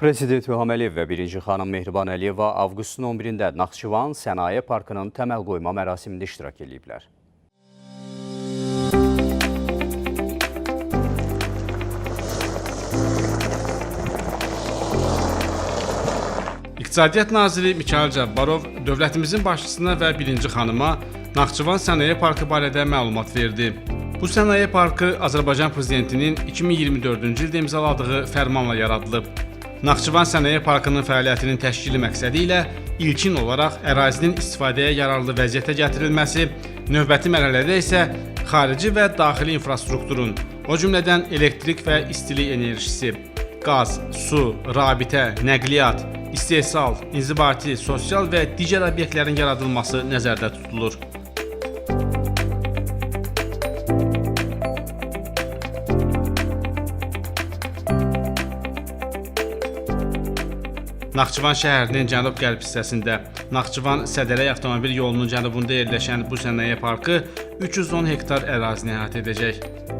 Prezident İlham Əliyev və birinci xanım Mehriban Əliyeva avqustun 11-də Naxçıvan Sənaye Parkının təməl qoyma mərasimində iştirak ediblər. İqtisadiyyat naziri Mikayıl Cabbarov dövlətimizin başçısına və birinci xanıma Naxçıvan Sənaye Parkı barədə məlumat verdi. Bu sənaye parkı Azərbaycan prezidentinin 2024-cü ildə imzaladığı fərmanla yaradılıb. Naxçıvan Sənaye Parkının fəaliyyətinin təşkili məqsədi ilə ilkin olaraq ərazinin istifadəyə yararlı vəziyyətə gətirilməsi, növbəti mərhələdə isə xarici və daxili infrastrukturun, o cümlədən elektrik və istilik enerjisi, qaz, su, rabitə, nəqliyyat, istehsal, inzibati, sosial və digər obyektlərin yaradılması nəzərdə tutulur. Naxçıvan şəhərinin cənub-qərb hissəsində Naxçıvan-Sədərək avtomobil yolunun cənubunda yerləşən bu sənaye parkı 310 hektar ərazini əhatə edəcək.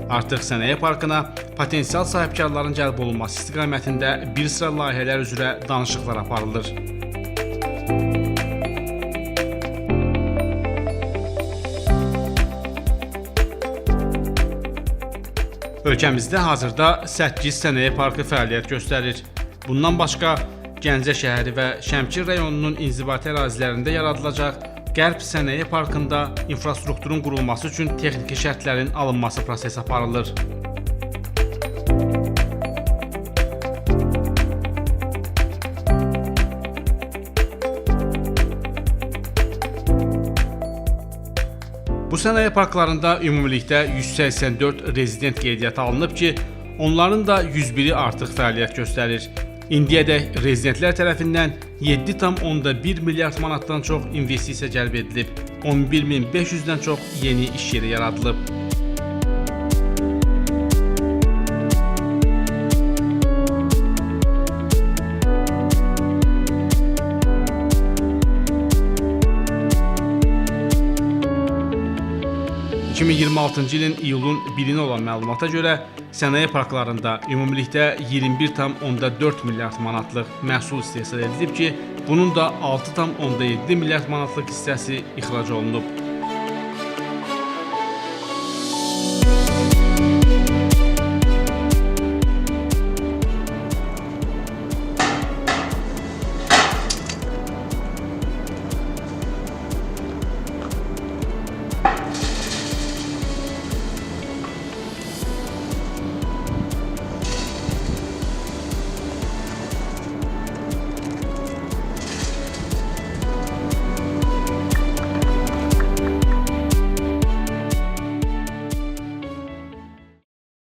Artıq sənaye parkına potensial sahibkarların cəlb olunması istiqamətində bir sıra layihələr üzrə danışıqlar aparılır. Ölkəmizdə hazırda 8 sənaye parkı fəaliyyət göstərir. Bundan başqa Gəncə şəhəri və Şəmkir rayonunun inzibati ərazilərində yaradılacaq Qərb Sənaye Parkında infrastrukturun qurulması üçün texniki şərtlərin alınması prosesi aparılır. Bu sənaye parklarında ümumilikdə 184 rezident qeydiyyata alınıb ki, onların da 101-i artıq fəaliyyət göstərir. İndiyədək rezidentlər tərəfindən 7,1 milyard manatdan çox investisiya cəlb edilib, 11.500-dən çox yeni iş yeri yaradılıb. ...2026-cı ilin iyulun 1-nə olan məlumata görə sənaye parklarında ümumilikdə 21,4 milyard manatlıq məhsul istehsal edilib ki, bunun da 6,7 milyard manatlıq hissəsi ixrac olunub.